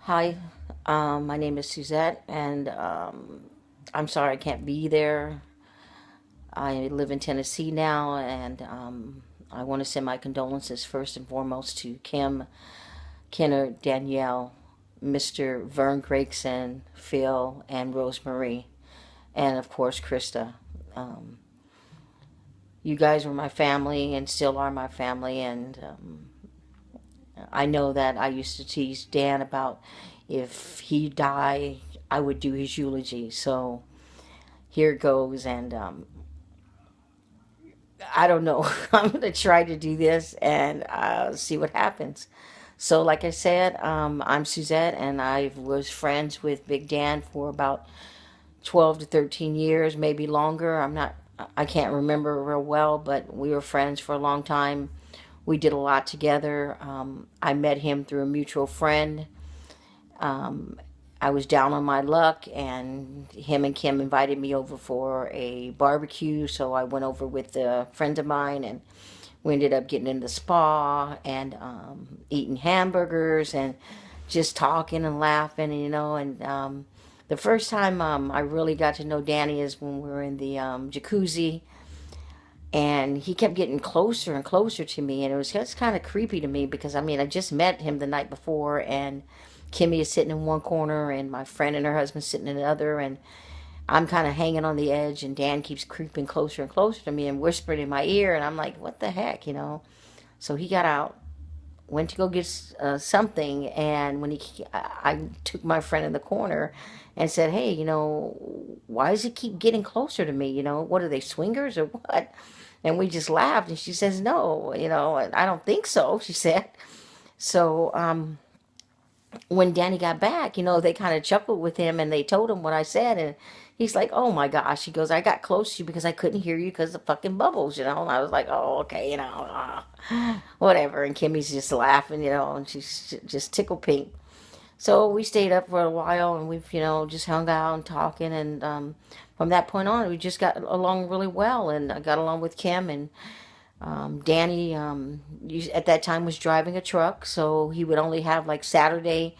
Hi, my name is Suzette, and I'm sorry I can't be there. I live in Tennessee now, and I want to send my condolences first and foremost to Kim, Kenner, Danielle, Mr. Vern Gregson, Phil, and Rosemary, and of course Krista. Um, you guys were my family and still are my family, and I know that I used to tease Dan about if he died, I would do his eulogy. So here it goes, and I don't know. I'm gonna try to do this and see what happens. So, like I said, I'm Suzette, and I was friends with Big Dan for about 12 to 13 years, maybe longer. I can't remember real well, but we were friends for a long time. We did a lot together. I met him through a mutual friend. Um, I was down on my luck, and him and Kim invited me over for a barbecue. So I went over with a friend of mine, and we ended up getting in the spa and eating hamburgers and just talking and laughing, And the first time I really got to know Danny is when we were in the jacuzzi, and he kept getting closer and closer to me, and it was just kind of creepy to me because I just met him the night before, and Kimmy is sitting in one corner and my friend and her husband sitting in the other, and I'm kind of hanging on the edge, and Dan keeps creeping closer and closer to me and whispering in my ear, and I'm like, what the heck. So he got out, went to go get something, and when I took my friend in the corner and said, hey, why does he keep getting closer to me? What are they, swingers or what? And we just laughed, and she says, no, I don't think so, she said. So when Danny got back, they kind of chuckled with him, and they told him what I said, and he's like, "Oh my gosh!" He goes, "I got close to you because I couldn't hear you because of the fucking bubbles." And I was like, "Oh, okay, whatever." And Kimmy's just laughing, and she's just tickle pink. So we stayed up for a while, and we've just hung out and talking, and from that point on, we just got along really well, and I got along with Kim and. Danny, at that time, was driving a truck, so he would only have like Saturday,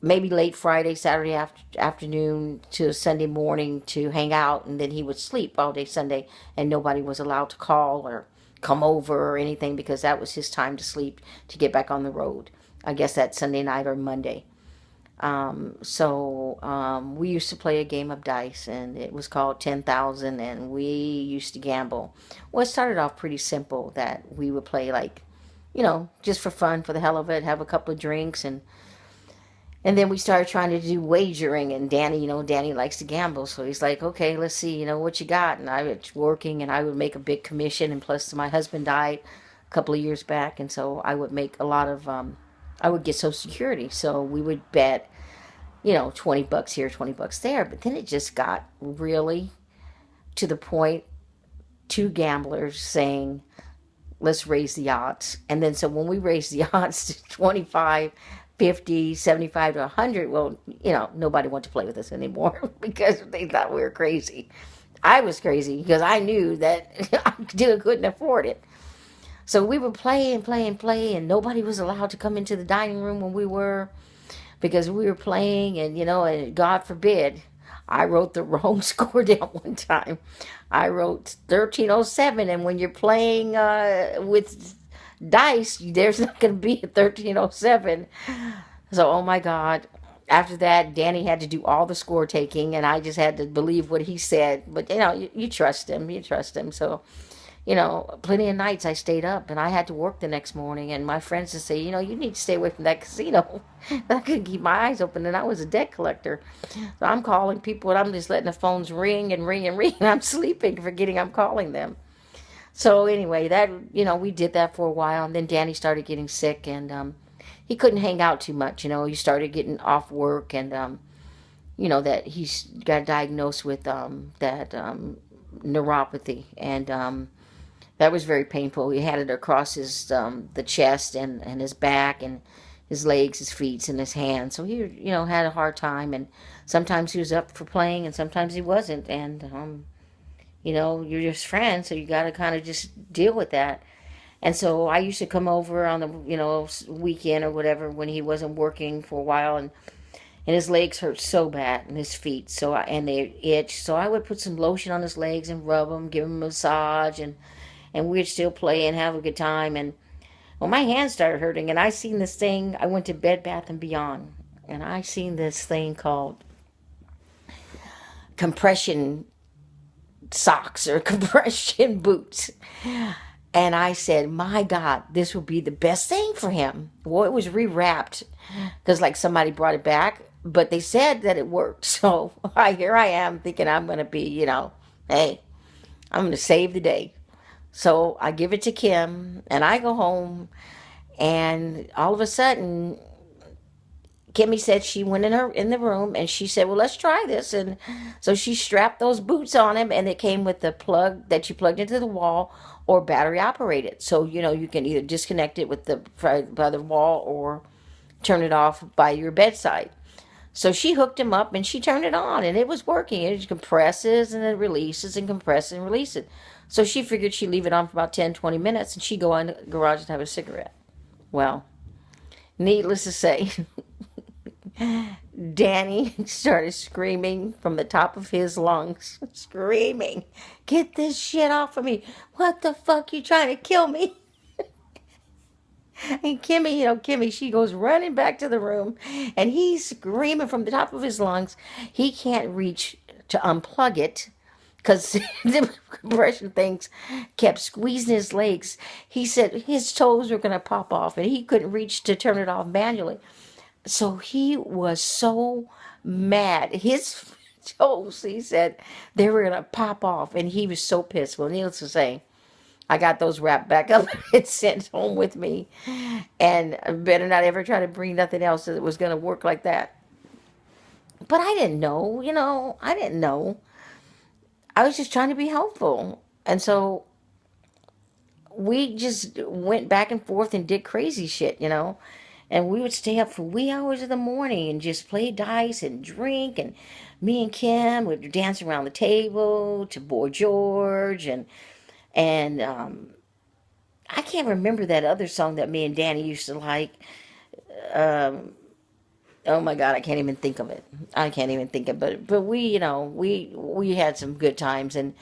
maybe late Friday, Saturday afternoon to Sunday morning to hang out, and then he would sleep all day Sunday, and nobody was allowed to call or come over or anything because that was his time to sleep to get back on the road. I guess that Sunday night or Monday. So we used to play a game of dice, and it was called 10,000, and we used to gamble. Well, it started off pretty simple that we would play like, just for fun, for the hell of it, have a couple of drinks, and then we started trying to do wagering, and Danny, Danny likes to gamble, so he's like, okay, let's see, what you got, and I was working, and I would make a big commission, and plus my husband died a couple of years back, and so I would make a lot of, I would get Social Security, so we would bet 20 bucks here, 20 bucks there. But then it just got really to the point, two gamblers saying, let's raise the odds. And then so when we raised the odds to 25, 50, 75 to 100, well, nobody wanted to play with us anymore because they thought we were crazy. I was crazy because I knew that I couldn't afford it. So we would play and play and play, and nobody was allowed to come into the dining room when we were because we were playing, and God forbid, I wrote the wrong score down one time. I wrote 1307, and when you're playing with dice, there's not going to be a 1307. So, oh my God. After that, Danny had to do all the score taking, and I just had to believe what he said. But, you trust him. You trust him. So, plenty of nights I stayed up, and I had to work the next morning, and my friends would say, you need to stay away from that casino. I couldn't keep my eyes open, and I was a debt collector. So I'm calling people, and I'm just letting the phones ring and ring and ring, and I'm sleeping, forgetting I'm calling them. So anyway, we did that for a while, and then Danny started getting sick, and he couldn't hang out too much. He started getting off work, and that he's got diagnosed with that neuropathy, and that was very painful. He had it across his the chest and his back and his legs, his feet, and his hands. So he had a hard time, and sometimes he was up for playing, and sometimes he wasn't. And you're just friends, so you got to kind of just deal with that. And so I used to come over on the, weekend or whatever when he wasn't working for a while, and his legs hurt so bad and his feet, and they itch. So I would put some lotion on his legs and rub them, give him a massage, and we'd still play and have a good time. And well, my hands started hurting, and I seen this thing. I went to Bed Bath and Beyond, and I seen this thing called compression socks or compression boots. And I said, my God, this will be the best thing for him. Well, it was rewrapped because like somebody brought it back, but they said that it worked. So here I am thinking I'm going to be, hey, I'm going to save the day. So I give it to Kim and I go home, and all of a sudden Kimmy said she went in the room and she said, "Well, let's try this." And so she strapped those boots on him, and it came with the plug that you plugged into the wall or battery operated. So you can either disconnect it with by the wall or turn it off by your bedside. So she hooked him up and she turned it on, and it was working. It compresses and it releases and compresses and releases. So she figured she'd leave it on for about 10, 20 minutes and she'd go in the garage and have a cigarette. Well, needless to say, Danny started screaming from the top of his lungs, screaming, "Get this shit off of me. What the fuck, you trying to kill me?" And Kimmy, she goes running back to the room, and he's screaming from the top of his lungs. He can't reach to unplug it because the compression things kept squeezing his legs. He said his toes were going to pop off, and he couldn't reach to turn it off manually. So he was so mad. His toes, he said, they were going to pop off, and he was so pissed. Well, needless to say, I got those wrapped back up and sent home with me. And I better not ever try to bring nothing else that was going to work like that. But I didn't know, I didn't know. I was just trying to be helpful. And so we just went back and forth and did crazy shit. And we would stay up for wee hours of the morning and just play dice and drink. And me and Kim would dance around the table to Boy George. And I can't remember that other song that me and Danny used to like. Oh my God, I can't even think of it. I can't even think of it. But we had some good times. And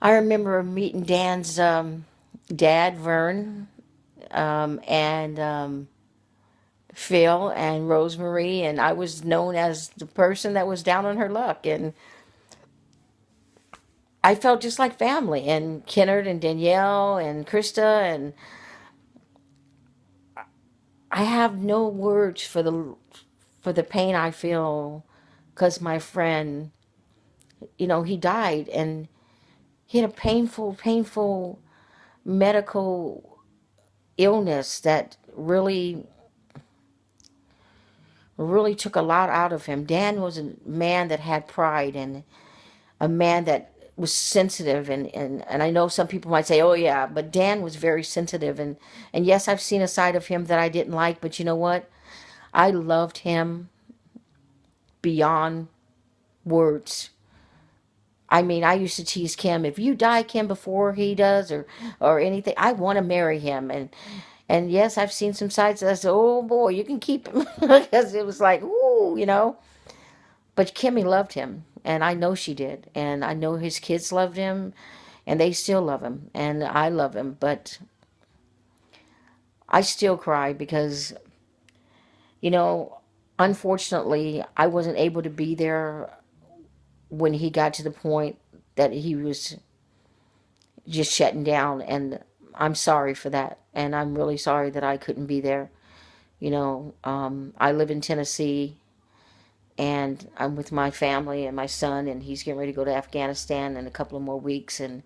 I remember meeting Dan's dad, Vern, and Phil and Rosemary, and I was known as the person that was down on her luck, and I felt just like family. And Kennard and Danielle and Krista, and I have no words for the pain I feel because my friend, he died, and he had a painful medical illness that really took a lot out of him. Dan was a man that had pride, and a man that was sensitive, and I know some people might say, "Oh yeah," but Dan was very sensitive, and yes, I've seen a side of him that I didn't like, but you know what? I loved him beyond words. I mean, I used to tease Kim, if you die, Kim, before he does, or anything, I want to marry him. And yes, I've seen some sides that I said, "Oh boy, you can keep him," because it was like, ooh. But Kimmy loved him, and I know she did, and I know his kids loved him, and they still love him, and I love him. But I still cry because, unfortunately, I wasn't able to be there when he got to the point that he was just shutting down, and I'm sorry for that, and I'm really sorry that I couldn't be there. I live in Tennessee, and I'm with my family and my son, and he's getting ready to go to Afghanistan in a couple of more weeks, and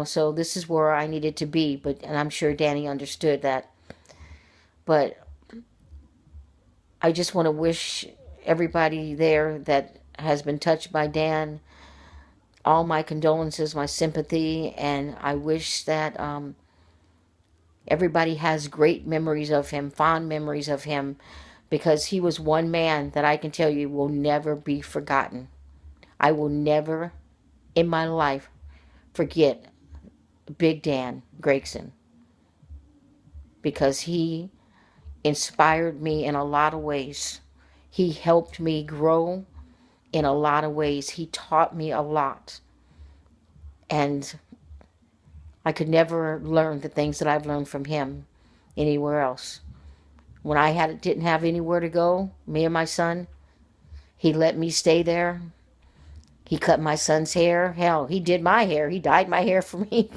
so this is where I needed to be. And I'm sure Danny understood that. But I just want to wish everybody there that has been touched by Dan all my condolences, my sympathy, and I wish that everybody has great memories of him, fond memories of him, because he was one man that I can tell you will never be forgotten. I will never in my life forget Big Dan Gregson, because he inspired me in a lot of ways. He helped me grow in a lot of ways. He taught me a lot. And I could never learn the things that I've learned from him anywhere else. When I didn't have anywhere to go, me and my son, he let me stay there. He cut my son's hair. Hell, he did my hair. He dyed my hair for me.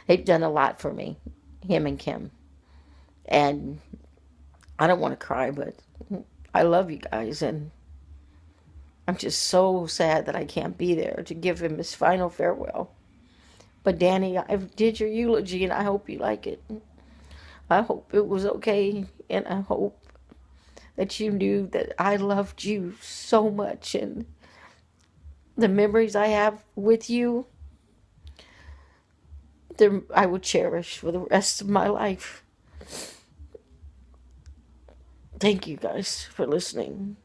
They've done a lot for me, him and Kim. And I don't want to cry, but I love you guys. And I'm just so sad that I can't be there to give him his final farewell. But Danny, I did your eulogy and I hope you like it. I hope it was okay. And I hope that you knew that I loved you so much. And the memories I have with you, I will cherish for the rest of my life. Thank you guys for listening.